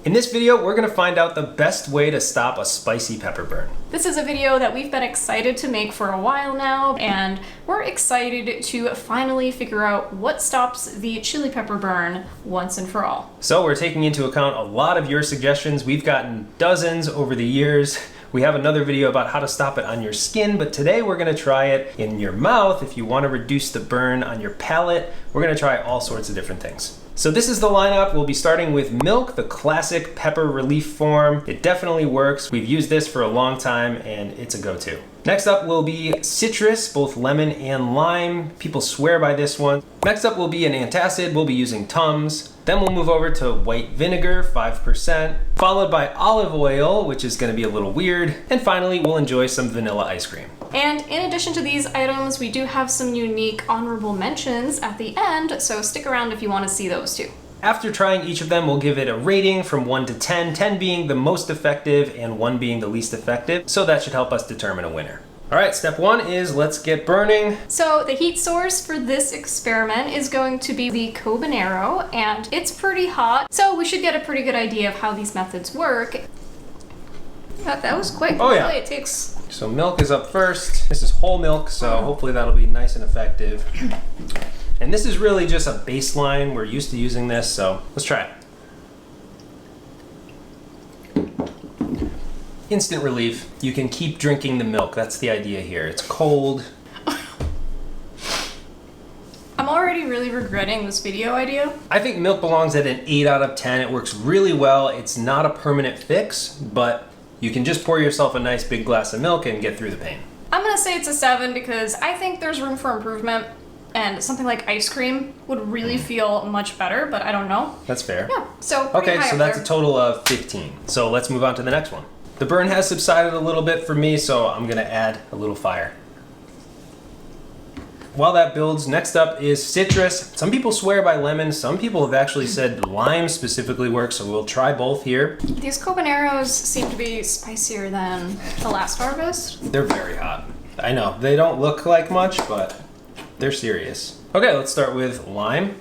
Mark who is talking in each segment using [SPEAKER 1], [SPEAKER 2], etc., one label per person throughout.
[SPEAKER 1] In this video, we're gonna find out the best way to stop a spicy pepper burn.
[SPEAKER 2] This is a video that we've been excited to make for a while now, and we're excited to finally figure out what stops the chili pepper burn once and for all.
[SPEAKER 1] So we're taking into account a lot of your suggestions. We've gotten dozens over the years. We have another video about how to stop it on your skin, but today we're gonna try it in your mouth. If you wanna reduce the burn on your palate, we're gonna try all sorts of different things. So this is the lineup. We'll be starting with milk, the classic pepper relief form. It definitely works. We've used this for a long time and it's a go-to. Next up will be citrus, both lemon and lime. People swear by this one. Next up will be an antacid. We'll be using Tums. Then we'll move over to white vinegar, 5%, followed by olive oil, which is gonna be a little weird. And finally, we'll enjoy some vanilla ice cream.
[SPEAKER 2] And in addition to these items, we do have some unique honorable mentions at the end, so stick around if you want to see those too.
[SPEAKER 1] After trying each of them, we'll give it a rating from 1 to 10, 10 being the most effective and 1 being the least effective, so that should help us determine a winner. All right, step 1 is let's get burning.
[SPEAKER 2] So the heat source for this experiment is going to be the Cobanero, and it's pretty hot, so we should get a pretty good idea of how these methods work. That was quick.
[SPEAKER 1] Oh yeah.
[SPEAKER 2] It takes...
[SPEAKER 1] So milk is up first. This is whole milk, so hopefully that'll be nice and effective. And this is really just a baseline. We're used to using this, so let's try it. Instant relief. You can keep drinking the milk. That's the idea here. It's cold.
[SPEAKER 2] I'm already really regretting this video idea.
[SPEAKER 1] I think milk belongs at an 8 out of 10. It works really well. It's not a permanent fix, but you can just pour yourself a nice big glass of milk and get through the pain.
[SPEAKER 2] I'm gonna say it's a 7 because I think there's room for improvement, and something like ice cream would really feel much better, but I don't know.
[SPEAKER 1] That's fair.
[SPEAKER 2] Yeah, so pretty
[SPEAKER 1] okay,
[SPEAKER 2] high
[SPEAKER 1] so
[SPEAKER 2] up
[SPEAKER 1] that's
[SPEAKER 2] there.
[SPEAKER 1] a total of 15. So let's move on to the next one. The burn has subsided a little bit for me, so I'm gonna add a little fire. While that builds, next up is citrus. Some people swear by lemon. Some people have actually said lime specifically works, so we'll try both here.
[SPEAKER 2] These Cobaneros seem to be spicier than the last harvest.
[SPEAKER 1] They're very hot. I know, they don't look like much, but they're serious. Okay, let's start with lime.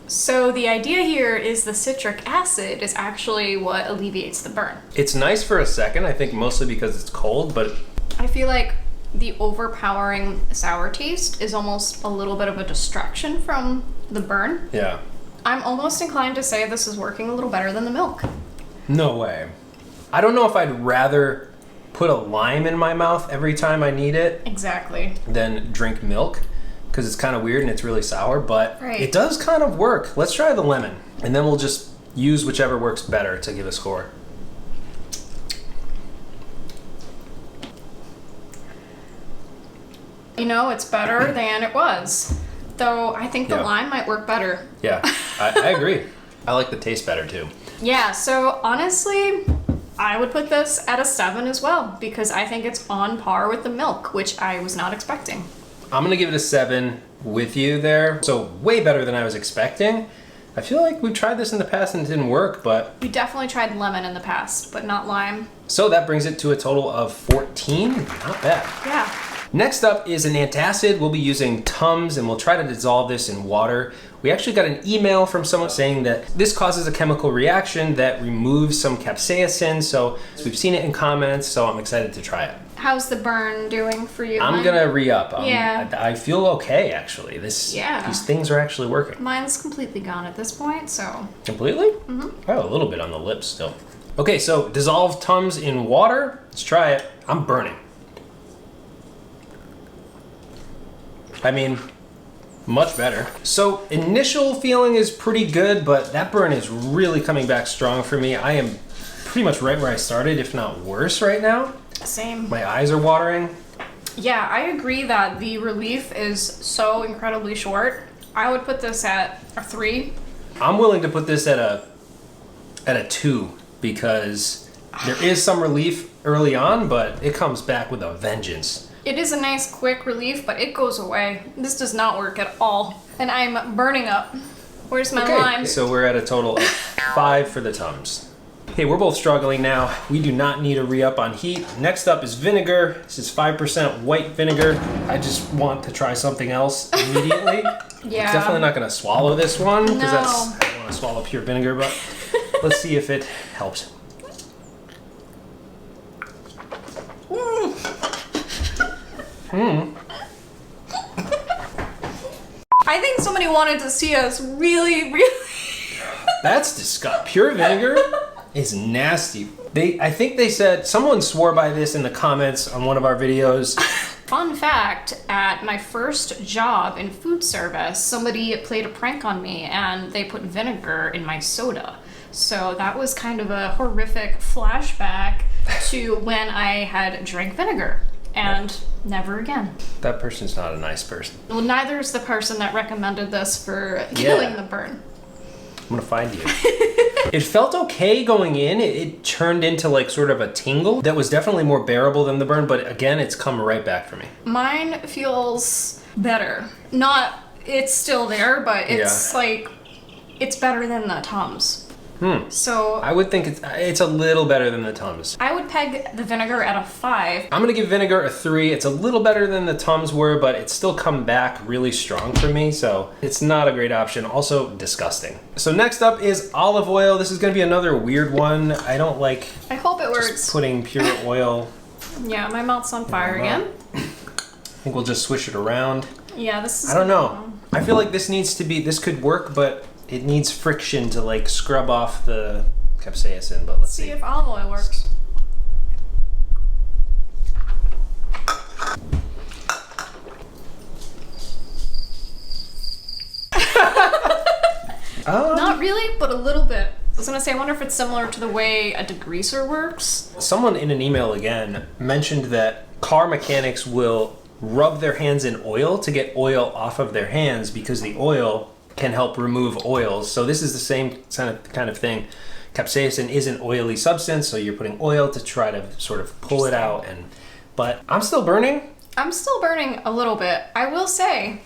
[SPEAKER 2] So the idea here is the citric acid is actually what alleviates the burn.
[SPEAKER 1] It's nice for a second, I think mostly because it's cold, but
[SPEAKER 2] I feel like the overpowering sour taste is almost a little bit of a distraction from the burn.
[SPEAKER 1] yeah.
[SPEAKER 2] I'm almost inclined to say this is working a little better than the milk.
[SPEAKER 1] No way. I don't know if I'd rather put a lime in my mouth every time I need it
[SPEAKER 2] Exactly.
[SPEAKER 1] than drink milk, because it's kind of weird and it's really sour, but
[SPEAKER 2] Right.
[SPEAKER 1] it does kind of work. Let's try the lemon, and then we'll just use whichever works better to give a score.
[SPEAKER 2] You know, it's better than it was. Though I think the
[SPEAKER 1] Yeah.
[SPEAKER 2] lime might work better.
[SPEAKER 1] Yeah, I agree. I like the taste better too.
[SPEAKER 2] Yeah, so honestly, I would put this at a 7 as well, because I think it's on par with the milk, which I was not expecting.
[SPEAKER 1] I'm gonna give it a 7 with you there. So way better than I was expecting. I feel like we've tried this in the past and it didn't work, but...
[SPEAKER 2] We definitely tried lemon in the past, but not lime.
[SPEAKER 1] So that brings it to a total of 14. Not bad.
[SPEAKER 2] Yeah.
[SPEAKER 1] Next up is an antacid. We'll be using Tums and we'll try to dissolve this in water. We actually got an email from someone saying that this causes a chemical reaction that removes some capsaicin. So we've seen it in comments, so I'm excited to try it.
[SPEAKER 2] How's the burn doing for you?
[SPEAKER 1] I'm gonna re-up.
[SPEAKER 2] Yeah.
[SPEAKER 1] I feel okay actually.
[SPEAKER 2] Yeah.
[SPEAKER 1] These things are actually working.
[SPEAKER 2] Mine's completely gone at this point, so...
[SPEAKER 1] Completely? Mm-hmm. I have a little bit on the lips still. Okay, so dissolve Tums in water. Let's try it. I'm burning. I mean, much better. So initial feeling is pretty good, but that burn is really coming back strong for me. I am pretty much right where I started, if not worse right now.
[SPEAKER 2] Same.
[SPEAKER 1] My eyes are watering.
[SPEAKER 2] Yeah, I agree that the relief is so incredibly short. I would put this at a 3.
[SPEAKER 1] I'm willing to put this at a 2 because there is some relief early on, but it comes back with a vengeance.
[SPEAKER 2] It is a nice quick relief, but it goes away. This does not work at all. And I'm burning up. Where's my lime?
[SPEAKER 1] So we're at a total of 5 for the Tums. Okay, we're both struggling now. We do not need a re-up on heat. Next up is vinegar. This is 5% white vinegar. I just want to try something else immediately.
[SPEAKER 2] Yeah.
[SPEAKER 1] Definitely not gonna swallow this one because
[SPEAKER 2] No.
[SPEAKER 1] I don't want to swallow pure vinegar, but Let's see if it helps.
[SPEAKER 2] I think somebody wanted to see us really, really...
[SPEAKER 1] That's disgusting. Pure vinegar is nasty. I think they said, someone swore by this in the comments on one of our videos.
[SPEAKER 2] Fun fact, at my first job in food service, somebody played a prank on me and they put vinegar in my soda. So that was kind of a horrific flashback to when I had drank vinegar. And never again.
[SPEAKER 1] That person's not a nice person.
[SPEAKER 2] Well, neither is the person that recommended this for killing the burn.
[SPEAKER 1] I'm gonna find you. It felt okay going in. It turned into like sort of a tingle that was definitely more bearable than the burn, but again, it's come right back for me.
[SPEAKER 2] Mine feels better. It's still there, but it's like, it's better than the Tums. So
[SPEAKER 1] I would think it's a little better than the Tums.
[SPEAKER 2] I would peg the vinegar at a 5.
[SPEAKER 1] I'm gonna give vinegar a 3. It's a little better than the Tums were, but it's still come back really strong for me, so it's not a great option. Also disgusting. So next up is olive oil. This is gonna be another weird one. I don't like
[SPEAKER 2] I hope it works.
[SPEAKER 1] just putting pure oil.
[SPEAKER 2] Yeah, my mouth's on fire again.
[SPEAKER 1] I think we'll just swish it around.
[SPEAKER 2] Yeah, this is...
[SPEAKER 1] I don't know. I feel like this could work, but it needs friction to like scrub off the capsaicin, but let's see.
[SPEAKER 2] if olive oil works. Not really, but a little bit. I was gonna say, I wonder if it's similar to the way a degreaser works.
[SPEAKER 1] Someone in an email again mentioned that car mechanics will rub their hands in oil to get oil off of their hands because the oil can help remove oils. So this is the same kind of thing. Capsaicin is an oily substance, so you're putting oil to try to sort of pull it out. But I'm still burning.
[SPEAKER 2] I'm still burning a little bit. I will say,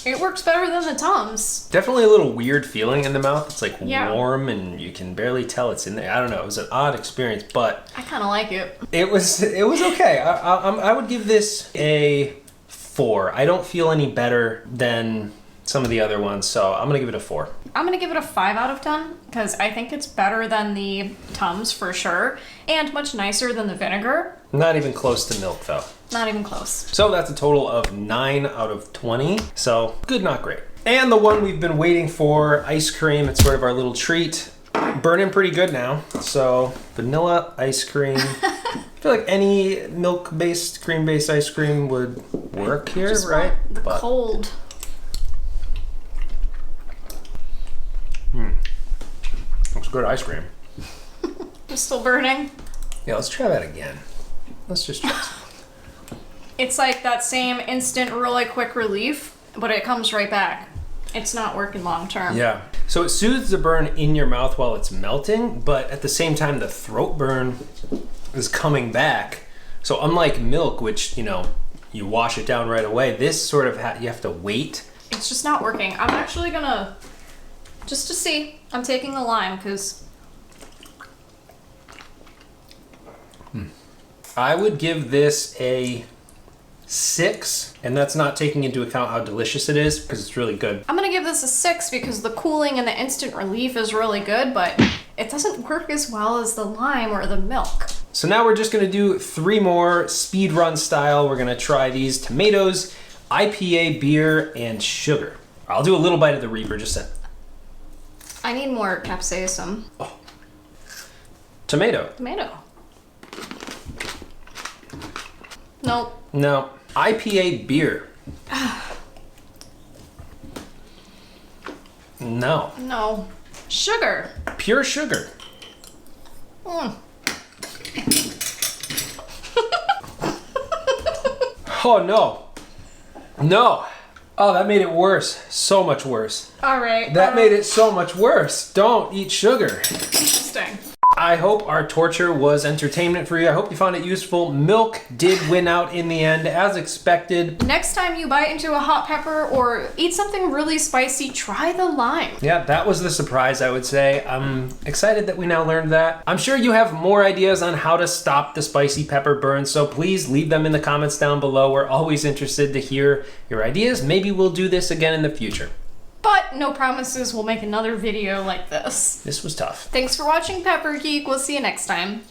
[SPEAKER 2] it works better than the Tums.
[SPEAKER 1] Definitely a little weird feeling in the mouth. It's like
[SPEAKER 2] Yeah.
[SPEAKER 1] warm and you can barely tell it's in there. I don't know. It was an odd experience, but
[SPEAKER 2] I kind of like it.
[SPEAKER 1] it was okay. I would give this a 4. I don't feel any better than some of the other ones, so I'm gonna give it a 4.
[SPEAKER 2] I'm gonna give it a 5 out of 10 because I think it's better than the Tums for sure, and much nicer than the vinegar.
[SPEAKER 1] Not even close to milk though.
[SPEAKER 2] Not even close.
[SPEAKER 1] So that's a total of 9 out of 20. So good, not great. And the one we've been waiting for, ice cream. It's sort of our little treat. Burning pretty good now. So vanilla ice cream. I feel like any milk-based, cream-based ice cream would work here,
[SPEAKER 2] Just
[SPEAKER 1] right?
[SPEAKER 2] want the cold.
[SPEAKER 1] Looks good ice cream.
[SPEAKER 2] I'm still burning.
[SPEAKER 1] Yeah, let's try that again. Let's just try some.
[SPEAKER 2] It's like that same instant, really quick relief, but it comes right back. It's not working long term.
[SPEAKER 1] Yeah. So it soothes the burn in your mouth while it's melting, but at the same time, the throat burn is coming back. So unlike milk, which, you wash it down right away, this sort of, you have to wait.
[SPEAKER 2] It's just not working. I'm actually gonna, just to see, I'm taking a lime because
[SPEAKER 1] I would give this a 6, and that's not taking into account how delicious it is, because it's really good.
[SPEAKER 2] I'm gonna give this a 6 because the cooling and the instant relief is really good, but it doesn't work as well as the lime or the milk.
[SPEAKER 1] So now we're just gonna do 3 more speed run style. We're gonna try these tomatoes, IPA, beer, and sugar. I'll do a little bite of the Reaper just to...
[SPEAKER 2] I need more capsaicin.
[SPEAKER 1] Oh. Tomato.
[SPEAKER 2] Tomato. Nope.
[SPEAKER 1] No. IPA beer. No.
[SPEAKER 2] No. Sugar.
[SPEAKER 1] Pure sugar.
[SPEAKER 2] Mm.
[SPEAKER 1] Oh no. No. Oh, that made it worse. So much worse.
[SPEAKER 2] All right.
[SPEAKER 1] That made it so much worse. Don't eat sugar.
[SPEAKER 2] Interesting.
[SPEAKER 1] I hope our torture was entertainment for you. I hope you found it useful. Milk did win out in the end, as expected.
[SPEAKER 2] Next time you bite into a hot pepper or eat something really spicy, try the lime.
[SPEAKER 1] Yeah, that was the surprise, I would say. I'm excited that we now learned that. I'm sure you have more ideas on how to stop the spicy pepper burn, so please leave them in the comments down below. We're always interested to hear your ideas. Maybe we'll do this again in the future.
[SPEAKER 2] But no promises, we'll make another video like this.
[SPEAKER 1] This was tough.
[SPEAKER 2] Thanks for watching Pepper Geek. We'll see you next time.